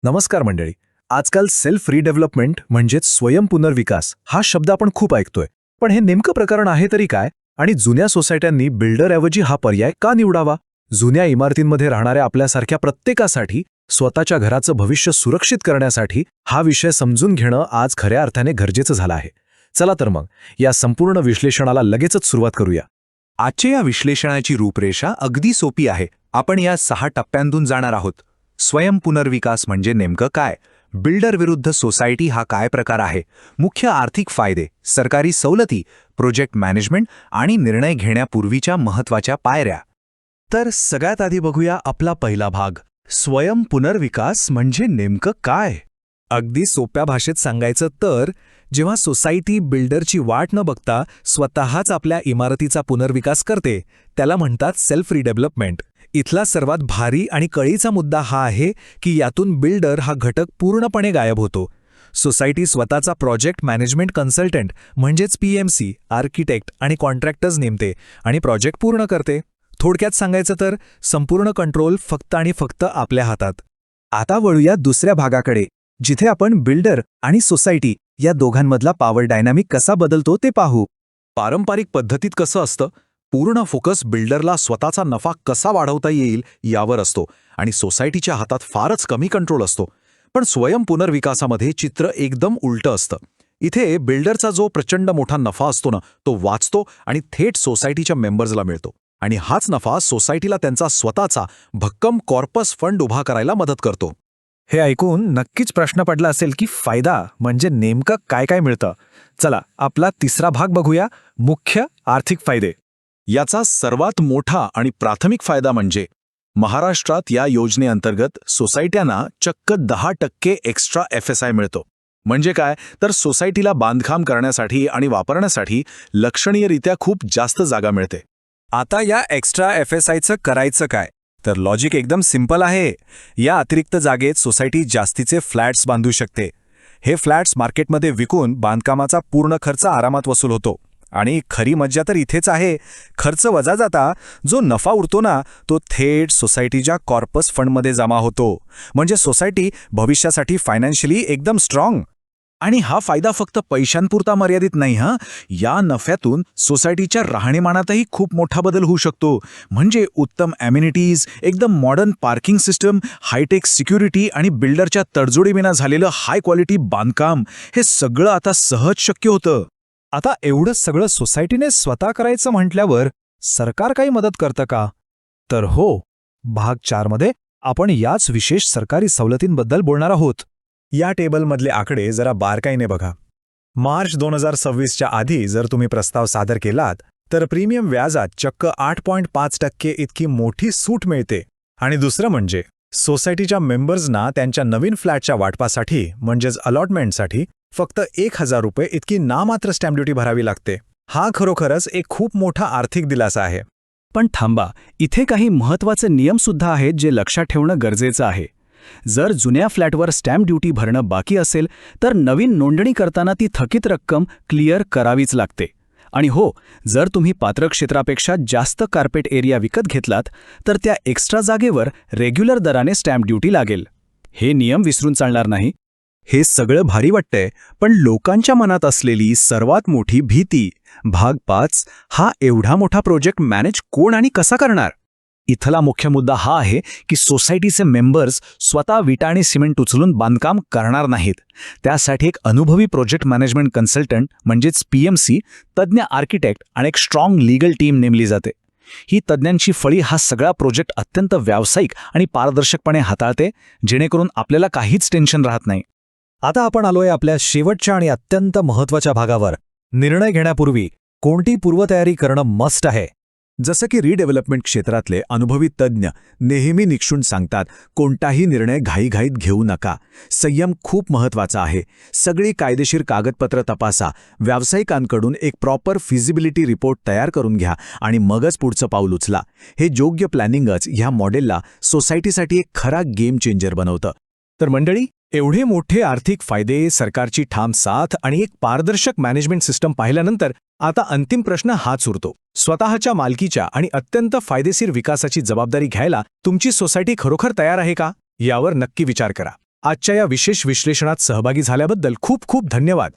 नमस्कार मंडळी. आजकाल सेल्फ रिडेव्हलपमेंट म्हणजेच स्वयंपुनर्विकास हा शब्द आपण खूप ऐकतोय. पण हे नेमकं प्रकरण आहे तरी काय? आणि जुन्या सोसायट्यांनी बिल्डरऐवजी हा पर्याय का निवडावा? जुन्या इमारतींमध्ये राहणाऱ्या आपल्यासारख्या प्रत्येकासाठी स्वतःच्या घराचं भविष्य सुरक्षित करण्यासाठी हा विषय समजून घेणं आज खऱ्या अर्थाने गरजेचं झालं आहे. चला तर मग या संपूर्ण विश्लेषणाला लगेचच सुरुवात करूया. आजच्या या विश्लेषणाची रूपरेषा अगदी सोपी आहे. आपण या 6 टप्प्यांतून जाणार आहोत. स्वयंपुनर्विकास म्हणजे नेमकं काय? बिल्डर विरुद्ध सोसायटी हा काय प्रकार आहे? मुख्य आर्थिक फायदे, सरकारी सवलती, प्रोजेक्ट मॅनेजमेंट आणि निर्णय घेण्यापूर्वीच्या महत्त्वाच्या पायऱ्या. तर सगळ्यात आधी बघूया आपला पहिला भाग. स्वयंपुनर्विकास म्हणजे नेमकं काय? अगदी सोप्या भाषेत सांगायचं तर जेव्हा सोसायटी बिल्डरची वाट न बघता स्वतःच आपल्या इमारतीचा पुनर्विकास करते त्याला म्हणतात सेल्फ रिडेव्हलपमेंट. इथला सर्वात भारी आणि कळीचा मुद्दा हा आहे की यातून बिल्डर हा घटक पूर्णपणे गायब होतो. सोसायटी स्वतःचा प्रोजेक्ट मॅनेजमेंट कन्सल्टंट म्हणजेच पीएमसी, आर्किटेक्ट आणि कॉन्ट्रॅक्टर्स नेमते आणि प्रोजेक्ट पूर्ण करते. थोडक्यात सांगायचं तर संपूर्ण कंट्रोल फक्त आणि फक्त आपल्या हातात. आता वळूया दुसऱ्या भागाकडे, जिथे आपण बिल्डर आणि सोसायटी या दोघांमधला पॉवर डायनामिक कसा बदलतो ते पाहू. पारंपरिक पद्धतीत कसं असतं? पूर्ण फोकस बिल्डरला स्वतःचा नफा कसा वाढवता येईल यावर असतो आणि सोसायटीच्या हातात फारच कमी कंट्रोल असतो. पण स्वयंपुनर्विकासामध्ये चित्र एकदम उलटं असतं. इथे बिल्डरचा जो प्रचंड मोठा नफा असतो ना, तो वाचतो आणि थेट सोसायटीच्या मेंबर्सला मिळतो. आणि हाच नफा सोसायटीला त्यांचा स्वतःचा भक्कम कॉर्पस फंड उभा करायला मदत करतो. हे ऐकून नक्कीच प्रश्न पडला असेल की फायदा म्हणजे नेमकं काय काय मिळतं. चला आपला तिसरा भाग बघूया, मुख्य आर्थिक फायदे. याचा सर्वात मोठा आणि प्राथमिक फायदा म्हणजे महाराष्ट्रात या योजनेअंतर्गत सोसायट्यांना चक्क 10% एक्स्ट्रा FSI मिळतो. म्हणजे काय तर सोसायटीला बांधकाम करण्यासाठी आणि वापरण्यासाठी लक्षणीयरित्या खूप जास्त जागा मिळते. आता या एक्स्ट्रा FSIचं करायचं काय? तर लॉजिक एकदम सिंपल आहे. या अतिरिक्त जागेत सोसायटी जास्तीचे फ्लॅट्स बांधू शकते. हे फ्लॅट्स मार्केटमध्ये विकून बांधकामाचा पूर्ण खर्च आरामात वसूल होतो. आणि खरी मज्जा तर इथेच आहे. खर्च वजा जाता जो नफा उरतो ना, तो थेट सोसायटीच्या कॉर्पस फंडमध्ये जमा होतो. म्हणजे सोसायटी भविष्यासाठी फायनान्शियली एकदम स्ट्रॉंग. आणि हा फायदा फक्त पैशांपुरता मर्यादित नाही हा. या नफ्यातून सोसायटीच्या राहणीमानातही खूप मोठा बदल होऊ शकतो. म्हणजे उत्तम ॲम्युनिटीज, एकदम modern parking system, hi tech security आणि बिल्डरच्या तडजोडीविना झालेलं हाय क्वालिटी बांधकाम, हे सगळं आता सहज शक्य होतं. आता एवढं सगळं सोसायटीने स्वतः करायचं म्हटल्यावर सरकार काही मदत करतं का? तर हो. भाग 4 मध्ये आपण याच विशेष सरकारी सवलतींबद्दल बोलणार आहोत. या टेबलमधले आकडे जरा बारकाईने बघा. मार्च 2026च्या आधी जर तुम्ही प्रस्ताव सादर केलात तर प्रीमियम व्याजात चक्क 8.5% इतकी मोठी सूट मिळते. आणि दुसरं म्हणजे सोसायटीच्या मेंबर्सना त्यांच्या नवीन फ्लॅटच्या वाटपासाठी म्हणजेच अलॉटमेंटसाठी फक्त 1,000 रुपये इतकी नामात्र स्टॅम्प ड्युटी भरावी लागते. हा खरोखरच एक खूप मोठा आर्थिक दिलासा आहे. पण थांबा, इथे काही महत्त्वाचे नियमसुद्धा आहेत जे लक्षात ठेवणं गरजेचं आहे. जर जुन्या फ्लॅटवर स्टॅम्प ड्युटी भरणं बाकी असेल तर नवीन नोंदणी करताना ती थकीत रक्कम क्लिअर करावीच लागते. आणि हो, जर तुम्ही पात्र क्षेत्रापेक्षा जास्त कार्पेट एरिया विकत घेतलात तर त्या एक्स्ट्रा जागेवर रेग्युलर दराने स्टॅम्प ड्युटी लागेल. हे नियम विसरून चालणार नाही. हे सगळं भारी वाटतंय, पण लोकांच्या मनात असलेली सर्वात मोठी भीती, भाग 5, हा एवढा मोठा प्रोजेक्ट मॅनेज कोण आणि कसा करणार? इथला मुख्य मुद्दा हा आहे की सोसायटीचे मेंबर्स स्वतः विटा आणि सिमेंट उचलून बांधकाम करणार नाहीत. त्यासाठी एक अनुभवी प्रोजेक्ट मॅनेजमेंट कन्सल्टंट म्हणजेच पीएमसी, तज्ज्ञ आर्किटेक्ट आणि एक स्ट्रॉंग लीगल टीम नेमली जाते. ही तज्ज्ञांची फळी हा सगळा प्रोजेक्ट अत्यंत व्यावसायिक आणि पारदर्शकपणे हाताळते, जेणेकरून आपल्याला काहीच टेन्शन राहत नाही. आता आपण आलोय आपल्या शेवटच्या आणि अत्यंत महत्त्वाच्या भागावर. निर्णय घेण्यापूर्वी कोणती पूर्वतयारी करणं मस्ट आहे? जसं की रिडेव्हलपमेंट क्षेत्रातले अनुभवी तज्ज्ञ नेहमी निक्षून सांगतात, कोणताही निर्णय घाईघाईत घेऊ नका. संयम खूप महत्त्वाचा आहे. सगळी कायदेशीर कागदपत्र तपासा, व्यावसायिकांकडून एक प्रॉपर फिजिबिलिटी रिपोर्ट तयार करून घ्या आणि मगच पुढचं पाऊल उचला. हे योग्य प्लॅनिंगच ह्या मॉडेलला सोसायटीसाठी एक खरा गेम चेंजर बनवतं. तर मंडळी, एवढे मोठे आर्थिक फायदे, सरकारची ठाम साथ आणि एक पारदर्शक मॅनेजमेंट सिस्टम पाहिल्यानंतर आता अंतिम प्रश्न हाच उरतो. स्वतःच्या मालकीच्या आणि अत्यंत फायदेशीर विकासाची जबाबदारी घ्यायला तुमची सोसायटी खरोखर तयार आहे का? यावर नक्की विचार करा. आजच्या या विशेष विश्लेषणात सहभागी झाल्याबद्दल खूप खूप धन्यवाद.